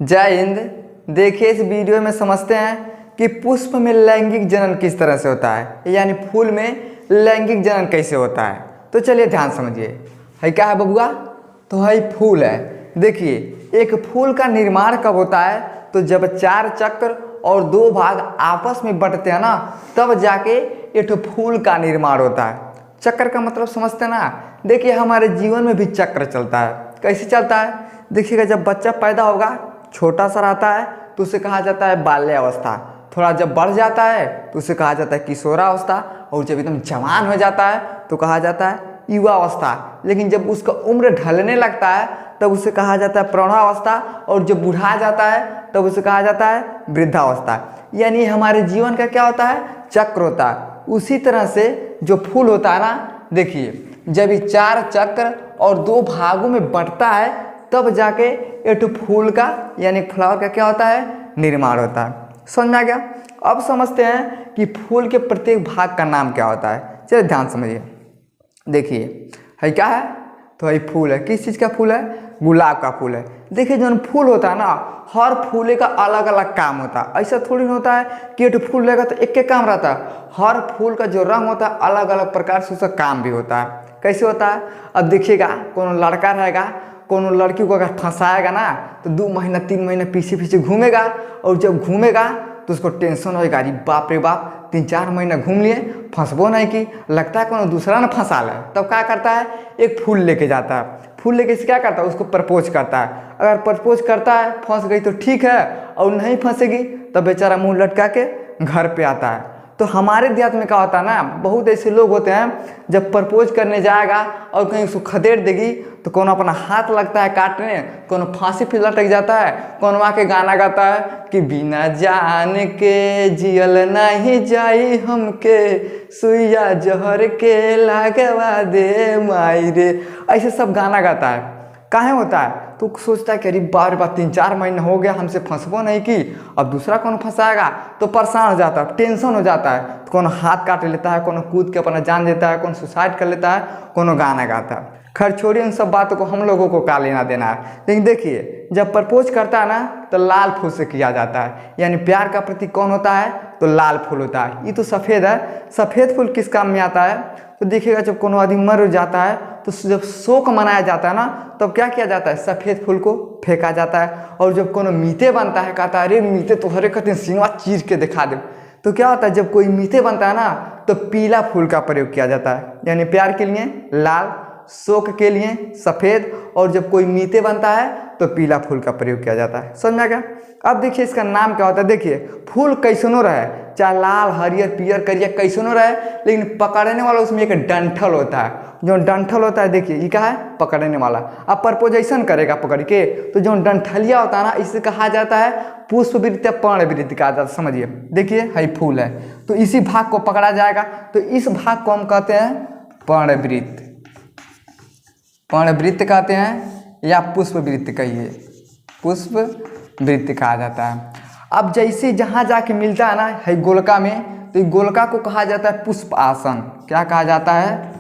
जय हिंद। देखिए इस वीडियो में समझते हैं कि पुष्प में लैंगिक जनन किस तरह से होता है, यानी फूल में लैंगिक जनन कैसे होता है। तो चलिए ध्यान समझिए। है क्या है बबुआ? तो है फूल है। देखिए एक फूल का निर्माण कब होता है? तो जब चार चक्र और दो भाग आपस में बंटते हैं ना, तब जाके एक फूल का निर्माण होता है। चक्र का मतलब समझते हैं ना। देखिए हमारे जीवन में भी चक्र चलता है। कैसे चलता है? देखिएगा, जब बच्चा पैदा होगा छोटा सा रहता है तो उसे कहा जाता है बाल्यावस्था। थोड़ा जब बढ़ जाता है तो उसे कहा जाता है किशोरावस्था, और जब एकदम जवान हो जाता है तो कहा जाता है युवावस्था। लेकिन जब उसका उम्र ढलने लगता है तब उसे कहा जाता है प्रौढ़ावस्था, और जब बुढ़ा जाता है तब उसे कहा जाता है वृद्धावस्था। यानी हमारे जीवन का क्या होता है? चक्र होता है। उसी तरह से जो फूल होता है ना, देखिए जब ये चार चक्र और दो भागों में बंटता है तब जाके एक फूल का यानी फ्लावर का क्या होता है? निर्माण होता है। समझ में आ गया? अब समझते हैं कि फूल के प्रत्येक भाग का नाम क्या होता है। चलिए ध्यान समझिए। देखिए है क्या है? तो है फूल है। किस चीज़ का फूल है? गुलाब का फूल है। देखिए जो फूल होता है ना, हर फूले का अलग अलग काम होता है। ऐसा थोड़ी ना होता है कि एक फूल रहेगा तो एक काम रहता है। हर फूल का जो रंग होता है अलग अलग प्रकार से उसका काम भी होता है। कैसे होता है? अब देखिएगा, कोनो लड़का रहेगा, कोनो लड़की को अगर फंसाएगा ना तो 2 महीना 3 महीना पीछे पीछे घूमेगा, और जब घूमेगा तो उसको टेंशन होएगा, अरे बाप रे बाप 3-4 महीना घूम लिए, फंसबो नहीं की, लगता है कोनो दूसरा ना फंसा ले। तब क्या करता है? एक फूल लेके जाता है। फूल लेके से क्या करता है? उसको प्रपोज करता है। अगर प्रपोज करता है, फंस गई तो ठीक है, और नहीं फंसेगी तब बेचारा मुंह लटका के घर पे आता है। तो हमारे देहात में क्या होता है ना, बहुत ऐसे लोग होते हैं जब प्रपोज करने जाएगा और कहीं उसको खदेड़ देगी तो कोनो अपना हाथ लगता है काटने, कोनो फांसी पे लटक जाता है, कोनो आके गाना गाता है कि बिना जान के जियल नहीं जाई हमके, सुइया जहर के लागवा दे माई रे। ऐसे सब गाना गाता है। काहे होता है? तो सोचता है कि अरे बार बार 3-4 महीने हो गया, हमसे फंसबो नहीं की, अब दूसरा कौन फंसाएगा, तो परेशान हो जाता है, टेंशन हो जाता है। तो कोनो हाथ काट लेता है, कोनो कूद के अपना जान देता है, कोनो सुसाइड कर लेता है, कोनो गाना गाता है। खैर छोड़िए उन सब बातों को, हम लोगों को क्या लेना देना है। लेकिन देखिए जब प्रपोज करता है ना तो लाल फूल से किया जाता है। यानी प्यार का प्रतीक कौन होता है? तो लाल फूल होता है। ये तो सफ़ेद है। सफ़ेद फूल किस काम में आता है? तो देखिएगा जब कोनो आदमी मर जाता है तो जब शोक मनाया जाता है ना, तब क्या किया जाता है? सफ़ेद फूल को फेंका जाता है। और जब कोनो मीते बनता है, कहता है अरे मीते तो हरे कहते हैं सीनवा चीर के दिखा दे। तो क्या होता है? जब कोई मीते बनता है ना तो पीला फूल का प्रयोग किया जाता है। यानी प्यार के लिए लाल, शोक के लिए सफ़ेद, और जब कोई मीते बनता है तो पीला फूल का प्रयोग किया जाता है। समझ में आ गया? अब देखिए इसका नाम क्या होता है। देखिए फूल कैसनो रहे, चाहे लाल हरियर पियर करिया कैसनो रहे, लेकिन पकड़ने वाला उसमें एक डंठल होता है। जो डंठल होता है, देखिए ये क्या है? पकड़ने वाला। अब प्रपोजेशन करेगा पकड़ के, तो जो डंठलिया होता है ना, इसे कहा जाता है पुष्पवृत्त या पर्णवृत्त कहा जाता है। समझिए, देखिए है फूल है तो इसी भाग को पकड़ा जाएगा, तो इस भाग को हम कहते हैं पर्णवृत्त। पर्णवृत्त कहते हैं या पुष्पवृत्त कहिए, पुष्पवृत्त कहा जाता है। अब जैसे जहाँ जाके मिलता है ना है गोलका में, तो ये गोलका को कहा जाता है पुष्प आसन। क्या कहा जाता है?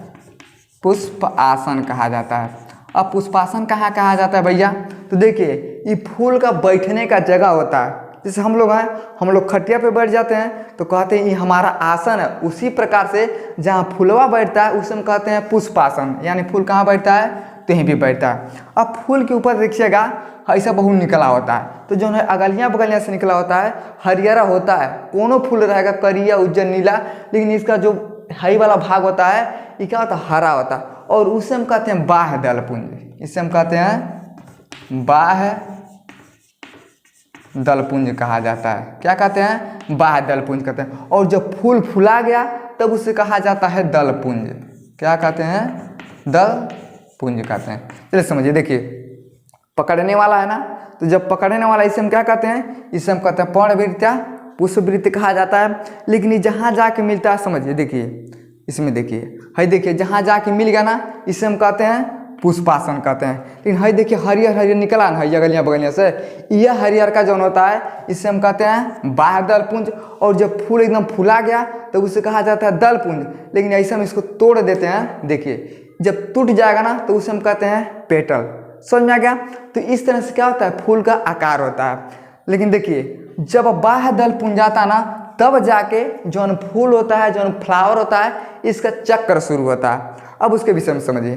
पुष्प आसन कहा जाता है। अब पुष्पासन कहाँ कहा जाता है भैया? तो देखिए ये फूल का बैठने का जगह होता है। जैसे हम लोग हैं, हम लोग खटिया पे बैठ जाते हैं तो कहते हैं ये हमारा आसन है। उसी प्रकार से जहाँ फूलवा बैठता है उसे हम कहते हैं पुष्पासन। यानी फूल कहाँ बैठता है? कहीं भी बैठता है। अब फूल के ऊपर देखिएगा ऐसा बहुत निकला होता है, तो जो है अगलियाँ बगलियाँ से निकला होता है, हरियरा होता है। कोनो फूल रहेगा करिया उज्जर नीला, लेकिन इसका जो हरी वाला भाग होता है ये क्या होता है? हरा होता है। और उसे हम कहते हैं बाह्य दलपुंज। इसे हम कहते हैं बाह्य दलपुंज कहा जाता है। क्या कहते हैं? बाह्य दलपुंज कहते हैं। और जब फूल फुला गया तब उसे कहा जाता है दलपुंज। क्या कहते हैं? दलपुंज कहते हैं। चलिए समझिए। देखिए पकड़ने वाला है ना, तो जब पकड़ने वाला इसे हम क्या कहते हैं? इसे हम कहते हैं पर्णवृत्त या पुष्पवृत्त कहा जाता है। लेकिन ये जहाँ जाके मिलता है, समझिए देखिए इसमें देखिए है, देखिए जहाँ जाके मिल गया ना इसे हम कहते हैं पुष्पासन कहते हैं। लेकिन है देखिए हरियर हरियर निकला ना है अगलियाँ बगलियाँ से, यह हरियर का जो होता है इसे हम कहते हैं बाह्य दलपुंज। और जब फूल एकदम फुला गया तो उसे कहा जाता है दलपुंज। लेकिन ऐसे हम इसको तोड़ देते हैं, देखिए जब टूट जाएगा ना तो उसे हम कहते हैं पेटल। समझ में आ गया। तो इस तरह से क्या होता है, फूल का आकार होता है। लेकिन देखिए जब बाह्य दल पुंज आता ना, तब जाके जौन फूल होता है, जौन फ्लावर होता है, इसका चक्र शुरू होता है। अब उसके विषय में समझिए।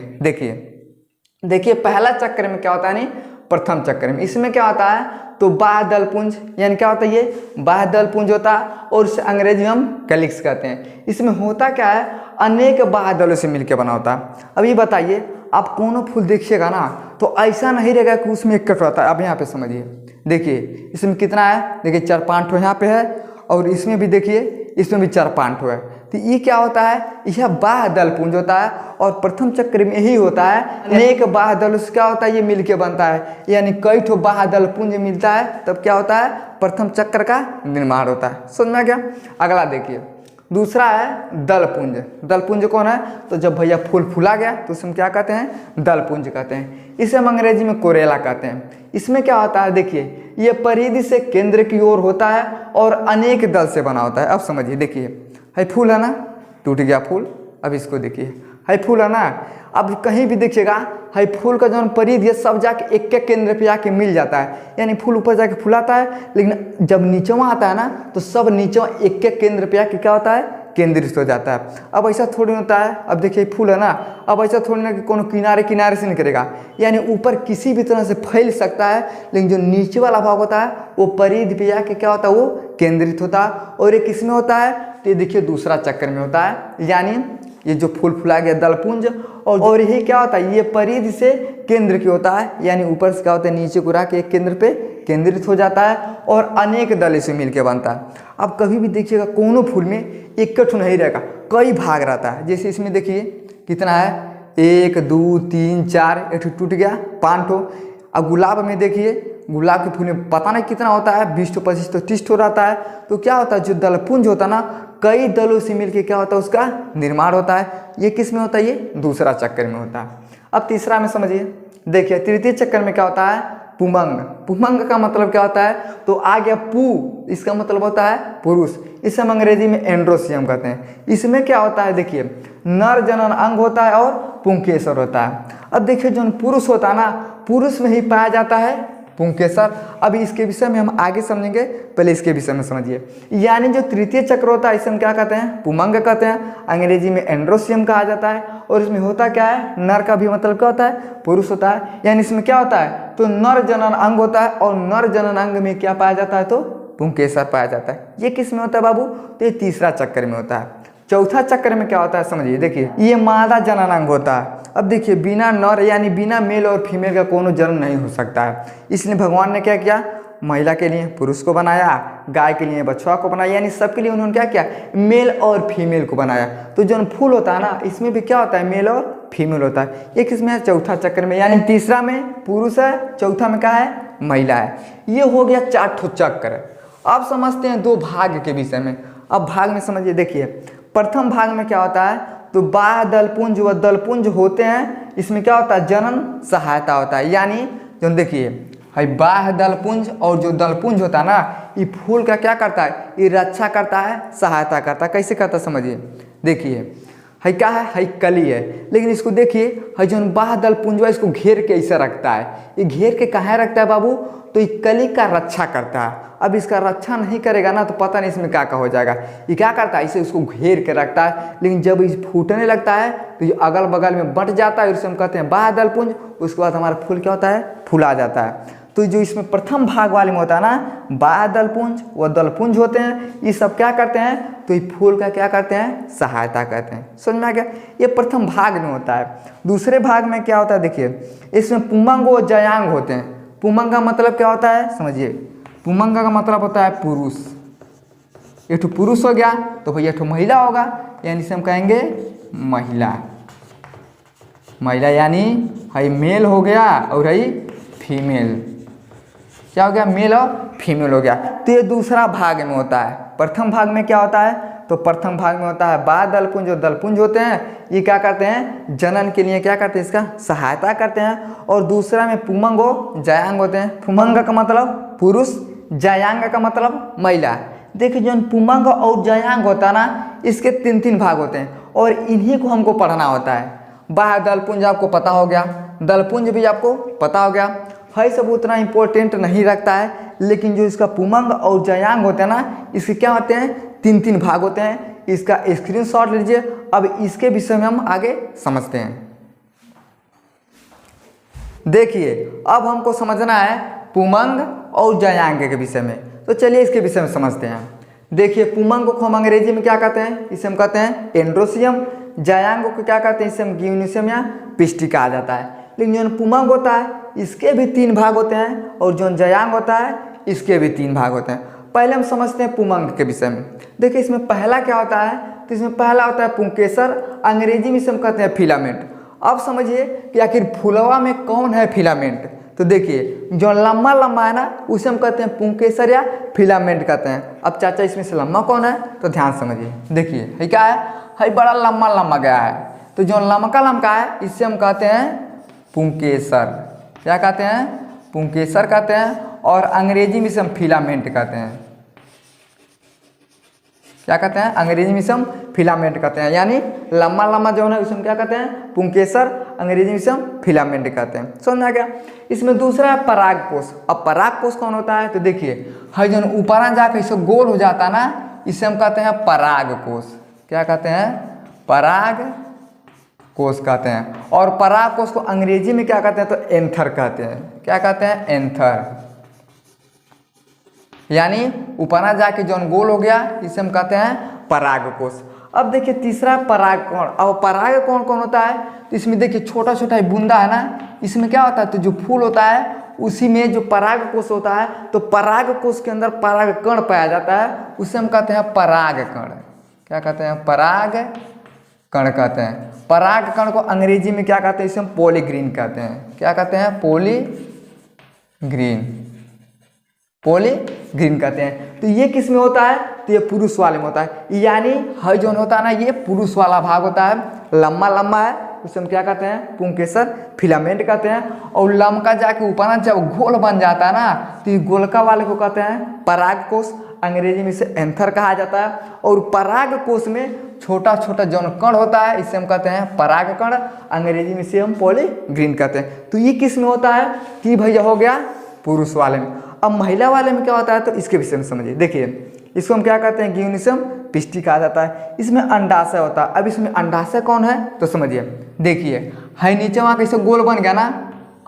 देखिए पहला चक्र में क्या होता है, नहीं प्रथम चक्र में इसमें क्या होता है, तो बाह्य दल पुंज यानी क्या होता है, ये बाह्य दल पुंज होता है और इसे अंग्रेजी में हम कैलिक्स कहते हैं। इसमें होता क्या है, अनेक बाह्य दलों से मिलकर बना होता है। अब ये बताइए, आप कोनो फूल देखिएगा ना तो ऐसा नहीं रहेगा कि उसमें एक कट होता है। अब यहाँ पे समझिए, देखिए इसमें कितना है, देखिए 4-5 ठो यहाँ पे है और इसमें भी देखिए, इसमें भी 4-5 ठो है। तो ये क्या होता है, यह बाह्य दल पुंज होता है और प्रथम चक्र में यही होता है, अनेक बाह्य दलों से क्या होता है, ये मिलके बनता है। यानी कई ठो बाह्य दल पुंज मिलता है, तब क्या होता है, प्रथम चक्र का निर्माण होता है। समझ में आ गया। अगला देखिए, दूसरा है दल पुंज। दल पुंज कौन है, तो जब भैया फूल फूला गया तो उसमें क्या कहते हैं, दल पुंज कहते हैं। इसे हम अंग्रेजी में कोरेला कहते हैं। इसमें क्या होता है, देखिए ये परिधि से केंद्र की ओर होता है और अनेक दल से बना होता है। अब समझिए, देखिए है फूल है ना, टूट गया फूल। अब इसको देखिए, है फूल है ना, अब कहीं भी देखिएगा है फूल का जो परिधि है सब जाके एक एक केंद्र पे जाके मिल जाता है। यानी फूल ऊपर जाके फुलाता है, लेकिन जब नीचवा आता है ना तो सब नीचवा एक एक केंद्र पे जाके क्या होता है, केंद्रित हो जाता है। अब ऐसा थोड़ी होता है, अब देखिए फूल है ना, अब ऐसा थोड़ी ना कि कोनो किनारे किनारे से निकलेगा, यानी ऊपर किसी भी तरह से फैल सकता है, लेकिन जो नीचे वाला भाग होता है वो परिधि पे जाके क्या होता है, वो केंद्रित होता है। और ये किस में होता है, तो ये देखिए दूसरा चक्कर में होता है, यानी ये जो फूल फुला गया दलपुंज, और यही क्या होता है, ये परिधि से केंद्र की होता है, यानी ऊपर से क्या होता है, नीचे गुरा के एक केंद्र पे केंद्रित हो जाता है और अनेक दल से मिलकर बनता है। अब कभी भी देखिएगा कोनो फूल में एक ठो नहीं रहेगा, कई भाग रहता है। जैसे इसमें देखिए कितना है, 1 2 3 4, एक टूट गया 5 ठो। अब गुलाब में देखिए, गुलाब के फूल में पता नहीं कितना होता है, 20 ठो 25 ठो 30 ठो रहता है। तो क्या होता है, जो दलपुंज होता है ना, कई दलों से मिलकर क्या होता है, उसका निर्माण होता है। ये किस में होता है, ये दूसरा चक्कर में होता है। अब तीसरा में समझिए, देखिए तृतीय चक्कर में क्या होता है, पुमंग। पुमंग का मतलब क्या होता है, तो आ गया पू, इसका मतलब होता है पुरुष। इसे हम अंग्रेजी में एंड्रोसियम कहते हैं। इसमें क्या होता है, देखिए नर जनन अंग होता है और पुंकेसर होता है। अब देखिए जो पुरुष होता है ना, पुरुष में ही पाया जाता है पुंकेसर। अभी इसके विषय में हम आगे समझेंगे, पहले इसके विषय में समझिए। यानी जो तृतीय चक्र होता है इसे हम क्या कहते हैं, पुमंग कहते हैं, अंग्रेजी में एंड्रोसियम कहा जाता है। और इसमें होता क्या है, नर का भी मतलब क्या होता है, पुरुष होता है। यानी इसमें क्या होता है, तो नर जनन अंग होता है और नर जनन अंग में क्या पाया जाता है, तो पुंकेसर पाया जाता है। ये किस में होता है बाबू, तो ये तीसरा चक्कर में होता है। चौथा चक्कर में क्या होता है समझिए, देखिए ये मादा जननांग होता है। अब देखिए बिना नर यानी बिना मेल और फीमेल का कोनो जन्म नहीं हो सकता है, इसलिए भगवान ने क्या किया, महिला के लिए पुरुष को बनाया, गाय के लिए बछड़ा को बनाया, यानी सबके लिए उन्होंने क्या किया, मेल और फीमेल को बनाया। तो जो फूल होता है ना, इसमें भी क्या होता है, मेल और फीमेल होता है। ये किसमें है, चौथा चक्कर में, यानी तीसरा में पुरुष है, चौथा में क्या है, महिला है। ये हो गया 4 ठो चक्र। अब समझते हैं 2 भाग के विषय में। अब भाग में समझिए, देखिए प्रथम भाग में क्या होता है, तो बाह्य दलपुंज व दलपुंज होते हैं। इसमें क्या होता है, जनन सहायता होता है। यानी जो देखिए है बाह्य दलपुंज और जो दलपुंज होता है ना, ये फूल का क्या करता है, ये रक्षा करता है, सहायता करता है। कैसे करता है समझिए, देखिए है क्या है कली है, लेकिन इसको देखिए है जो बाह्य दलपुंज है, इसको घेर के ऐसा रखता है। ये घेर के कहाँ रखता है बाबू, तो ये कली का रक्षा करता है। अब इसका रक्षा नहीं करेगा ना तो पता नहीं इसमें क्या हो जाएगा। ये क्या करता है, इसे उसको घेर के रखता है, लेकिन जब ये फूटने लगता है तो ये अगल बगल में बंट जाता है, इसे हम कहते हैं बाह्य दलपुंज। उसके बाद हमारा फूल क्या होता है, फूला जाता है। तो जो इसमें प्रथम भाग वाले में होता है ना, बाह्य दलपुंज व दलपुंज होते हैं, ये सब क्या करते हैं, तो ये फूल का क्या करते हैं, सहायता करते हैं। समझ में आ गया, ये प्रथम भाग में होता है। दूसरे भाग में क्या होता है, देखिए इसमें पुमंग व जयांग होते हैं। पुमंग का मतलब क्या होता है समझिए, पुमंग का मतलब होता है पुरुष। एक ठो पुरुष हो गया तो भैया एक ठो महिला होगा, यानी इसे हम कहेंगे महिला। महिला यानी है मेल हो गया और है फीमेल, क्या हो गया, मेल और फीमेल हो गया। तो ये दूसरा भाग में होता है। प्रथम भाग में क्या होता है, तो प्रथम भाग में होता है बाह्य दलपुंज और दलपुंज होते हैं। ये क्या करते हैं, जनन के लिए क्या करते हैं, इसका सहायता करते हैं। और दूसरा में पुमंग और जयांग होते हैं। पुमंग का मतलब पुरुष, जयांग का मतलब महिला। देखिए जो पुमंग और जयांग होता है ना, इसके 3 भाग होते हैं और इन्हीं को हमको पढ़ना होता है। बाह्य दलपुंज आपको पता हो गया, दलपुंज भी आपको पता हो गया। है सब उतना इंपॉर्टेंट नहीं रखता है, लेकिन जो इसका पुमंग और जयांग होते हैं ना, इसके क्या होते हैं, 3 भाग होते हैं। इसका स्क्रीनशॉट लीजिए। अब इसके विषय में हम आगे समझते हैं। देखिए अब हमको समझना है पुमंग और जयांग के विषय में, तो चलिए इसके विषय में समझते हैं। देखिए पुमंग को हम अंग्रेजी में क्या कहते हैं, इसे हम कहते हैं एंड्रोसियम। जयांग को क्या कहते हैं, इसे हम गियोनिसियम या पिस्टी कहा जाता है। लेकिन जो पुमंग होता है इसके भी 3 भाग होते हैं, और जो जयांग होता है इसके भी 3 भाग होते हैं। पहले हम समझते हैं पुमंग के विषय में। देखिए इसमें पहला क्या होता है, तो इसमें पहला होता है पुंकेसर, अंग्रेजी में इसे हम कहते हैं फिलामेंट। अब समझिए कि आखिर फुलवा में कौन है फिलामेंट। तो देखिए जो लम्बा लम्बा है ना, उसे हम कहते हैं पुंकेसर या फिलामेंट कहते हैं। अब चाचा इसमें से लम्बा कौन है, तो ध्यान समझिए। देखिए है क्या है बड़ा लम्बा लम्बा गया है, तो जो लम्का है इससे हम कहते हैं पुंकेसर। क्या कहते हैं, पुंकेसर कहते हैं। और अंग्रेजी में इसे हम फिलामेंट कहते हैं। क्या कहते हैं, अंग्रेजी में इसे हम फिलामेंट कहते हैं। यानी लम्बा लम्बा जो है उसे हम क्या कहते हैं, पुंकेसर, अंग्रेजी में इसे हम फिलामेंट कहते हैं। समझ में आ गया। इसमें दूसरा है परागकोश। अब परागकोश कौन होता है, तो देखिए है जो ऊपर जाकर इसे गोल हो जाता है ना, इसे हम कहते हैं परागकोश। क्या कहते हैं, परागकोश कहते हैं। और परागकोश को अंग्रेजी में क्या कहते हैं, तो एंथर कहते हैं। क्या कहते हैं, एंथर। यानी ऊपर जाके जो गोल हो गया इसे हम कहते हैं परागकोश। अब देखिए तीसरा परागकण। अब पराग कौन कौन होता है, तो इसमें देखिए छोटा छोटा बूंदा है ना, इसमें क्या होता है, तो जो फूल होता है उसी में जो परागकोश होता है, तो परागकोश के अंदर परागकण पाया जाता है, उसे हम कहते हैं परागकण। क्या कहते हैं, परागकण कहते हैं। परागकण को अंग्रेजी में क्या कहते हैं, इसे हम पॉलीग्रीन कहते हैं। क्या कहते हैं, पॉलीग्रीन, पॉलीग्रीन कहते हैं। तो ये किस में होता है, तो ये पुरुष वाले में होता है। यानी है जो होता है ना, ये पुरुष वाला भाग होता है, लम्बा लम्बा है, उसे हम क्या कहते हैं, पुंकेसर, फिलामेंट कहते हैं। और लम्का जाके ऊपर जब गोल बन जाता है ना, तो ये गोलका वाले को कहते हैं परागकोश, अंग्रेजी में इसे एंथर कहा जाता है। और परागकोश में छोटा छोटा जो कण होता है इसे हम कहते हैं परागकण, अंग्रेजी में इसे हम पॉलीग्रीन कहते हैं। तो ये किस में होता है, कि भैया हो गया पुरुष वाले में। अब महिला वाले में क्या होता है, तो इसके विषय में समझिए। देखिए इसको हम क्या कहते हैं, गियोनिसियम पिस्टी कहा जाता है। इसमें अंडाशय होता है। अब इसमें अंडाशय कौन है, तो समझिए। देखिए है नीचे वहाँ कैसे गोल बन गया ना,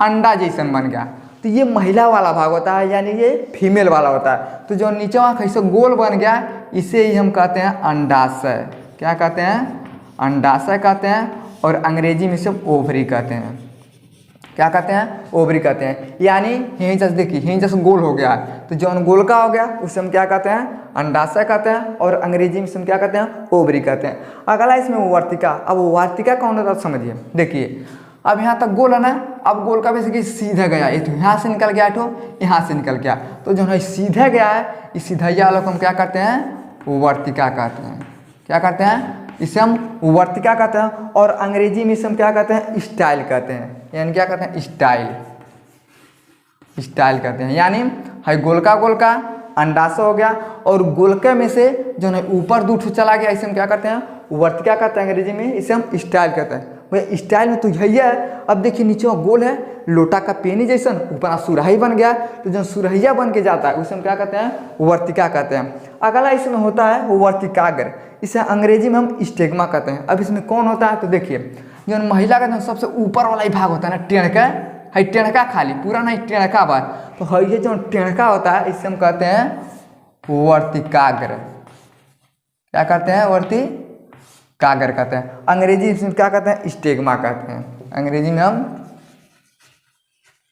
अंडा जैसन बन गया, तो ये महिला वाला भाग होता है, यानी ये फीमेल वाला होता है। तो जो नीचे वहाँ कैसे गोल बन गया, इसे ही हम कहते हैं अंडाशय। क्या कहते हैं, अंडाशय कहते हैं। और अंग्रेजी में से ओवरी कहते हैं। क्या कहते हैं, ओवरी कहते हैं। यानी यहीं जैसे देखिए यहीं जैसे गोल हो गया, तो जो गोलका हो गया उसे हम क्या कहते हैं, अंडाशय कहते हैं। और अंग्रेजी में से हम क्या कहते हैं, ओवरी कहते हैं। अगला इसमें वर्तिका। अब वर्तिका कौन होता है, समझिए। देखिए अब यहाँ तक गोल है ना, अब गोल का बेसिकली सीधा गया, ये तो यहाँ से निकल गया, तो यहाँ से निकल गया, तो जो है सीधे गया है, इस सीधैया वालों को हम क्या करते हैं, वर्तिका कहते हैं। क्या कहते हैं, इसे हम वर्तिका कहते हैं। और अंग्रेजी में इसे हम क्या कहते हैं, स्टाइल कहते हैं। यानी क्या कहते हैं, स्टाइल, स्टाइल कहते हैं। यानी है गोलका गोलका अंडाशय हो गया, और गोलके में से जो है ऊपर दूर चला गया, इसे हम क्या कहते हैं, वर्तिका कहते हैं। अंग्रेजी में इसे हम स्टाइल कहते हैं। भाई स्टाइल में तो यही है। अब देखिए नीचे गोल है, लोटा का पेनी जैसन, ऊपर सुराही बन गया, तो जो सुरहिया बन के जाता है उसे हम क्या कहते हैं, वर्तिका कहते हैं। अगला इसमें होता है वर्तिकाग्र, इसे अंग्रेजी में हम स्टेग्मा कहते हैं। अब इसमें कौन होता है, तो देखिए जो महिला का जो सबसे ऊपर वाला ही भाग होता है ना, टेढ़का है, टेढ़का खाली पूरा नहीं, टेढ़का बार, तो है ये जो टेढ़का होता है इसे हम कहते हैं वर्तिकाग्र। क्या कहते हैं, वर्तिकाग्र कहते हैं। अंग्रेजी इसमें क्या कहते हैं, स्टेग्मा कहते हैं। अंग्रेजी में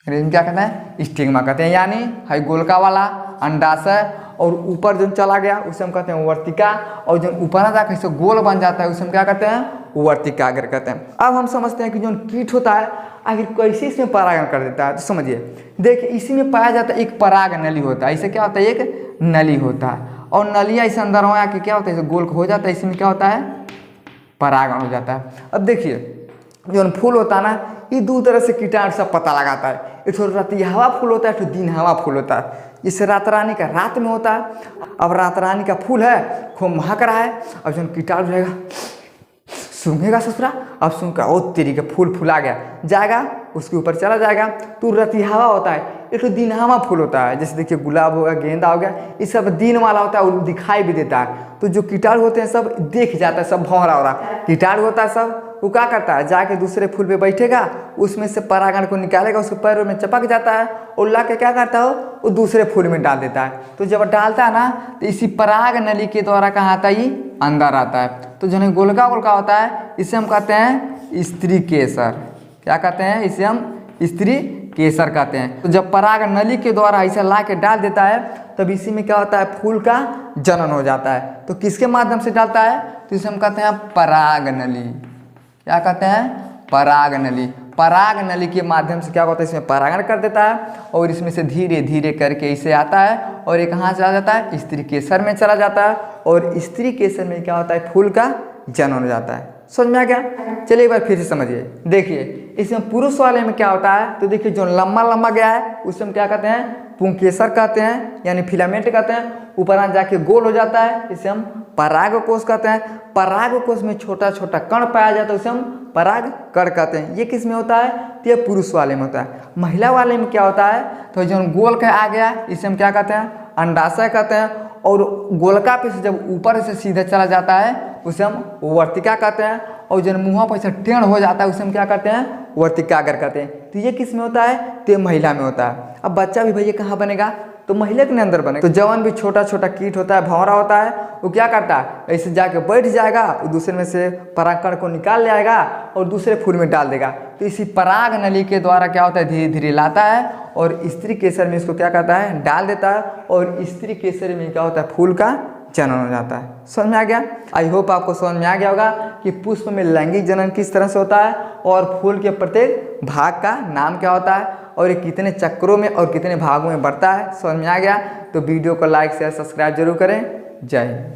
क्या कहते हैं, स्टिग्मा कहते हैं। यानी है गोलका वाला अंडाशय, और ऊपर जो चला गया उसे हम कहते हैं वर्तिका, और जो ऊपर जाकर इसे गोल बन जाता है उसे हम क्या कहते हैं, वर्तिकाग्र कहते हैं। अब हम समझते हैं कि जो कीट होता है आखिर कैसे इसमें परागण कर देता है, तो समझिए। देखिए इसी में पाया जाता है एक पराग नली होता है। इसे क्या होता है, एक नली होता है, और नलिया इसे अंदर हो कि क्या होता है, इसे गोल हो जाता है, इसमें क्या होता है, परागण हो जाता है। अब देखिए जो फूल होता है ना, ये 2 तरह से कीटाणु सब पता लगाता है। एक तो राती हवा फूल होता है, तो दिन हवा फूल होता है। जैसे रात रानी का रात में होता है। अब रात रानी का फूल है, खूब महक रहा है, अब जो कीटाणु रहेगा सूंघेगा ससुरा, अब सूंघ का ओ तेरी के फूल फुला गया, जाएगा उसके ऊपर चला जाएगा। तुरंत ही हवा होता है, एक तो दिनहामा फूल होता है, जैसे देखिए गुलाब हो गया, गेंदा हो गया, ये सब दिन वाला होता है और दिखाई भी देता है। तो जो कीटाणु होते हैं सब देख जाता है, सब भौरा हो रहा कीटाणु होता है सब, वो क्या करता है जाके दूसरे फूल पे बैठेगा, उसमें से परागण को निकालेगा, उसके पैरों में चपक जाता है और ला के क्या करता है वो दूसरे फूल में डाल देता है। तो जब डालता है ना तो इसी पराग नली के द्वारा कहाँ आता है, ये अंदर आता है। तो जो गोलका गोलका होता है इसे हम कहते हैं स्त्री केसर। क्या कहते हैं, इसे हम स्त्री केसर कहते हैं। तो जब पराग नली के द्वारा इसे ला के डाल देता है तब इसी में क्या होता है, फूल का जनन हो जाता है। तो किसके माध्यम से डालता है, तो इसे हम कहते हैं पराग नली। क्या कहते हैं, पराग नली। पराग नली के माध्यम से क्या होता है, इसमें परागण कर देता है और इसमें से धीरे धीरे करके इसे आता है और ये कहाँ चला जाता है, स्त्री केसर में चला जाता है और स्त्री केसर में क्या होता है, फूल का जन्म हो जाता है। समझ में आ गया? चलिए एक बार फिर से समझिए। देखिए इसमें पुरुष वाले में क्या होता है, तो देखिए जो लंबा लंबा गया है उसे हम क्या कहते हैं, पुंकेसर कहते हैं, यानी फिलामेंट कहते हैं। ऊपर जाके गोल हो जाता है, इसे हम पराग कोष कहते हैं। पराग कोष में छोटा छोटा कण पाया जाता है, उसे हम पराग कण कहते हैं। ये किस में होता है, तो ये पुरुष वाले में होता है। महिला वाले में क्या होता है, तो जो गोल का आ गया इसे हम क्या कहते हैं, अंडाशय कहते हैं। और गोलका पे से जब ऊपर से सीधे चला जाता है उसे हम वर्तिका कहते हैं। और जो मुँह पर से टेढ़ हो जाता है उसे हम क्या कहते हैं, वर्तिकाग्र कहते हैं। तो ये किस में होता है, तो ये महिला में होता है। अब बच्चा भी भैया कहाँ बनेगा, तो महिला के अंदर बनेगा। तो जवन भी छोटा छोटा कीट होता है, भंवरा होता है, वो क्या करता है, ऐसे जाके बैठ जाएगा, वो दूसरे में से परागकण को निकाल ले आएगा और दूसरे फूल में डाल देगा। तो इसी पराग नली के द्वारा क्या होता है, धीरे धीरे लाता है और स्त्री केसर में इसको क्या करता है, डाल देता है और स्त्री केसर में क्या होता है, फूल का जनन हो जाता है। समझ में आ गया? आई होप आपको समझ में आ गया होगा कि पुष्प में लैंगिक जनन किस तरह से होता है और फूल के प्रत्येक भाग का नाम क्या होता है और ये कितने चक्रों में और कितने भागों में बढ़ता है। समझ में आ गया? तो वीडियो को लाइक शेयर सब्सक्राइब जरूर करें। जय हिंद।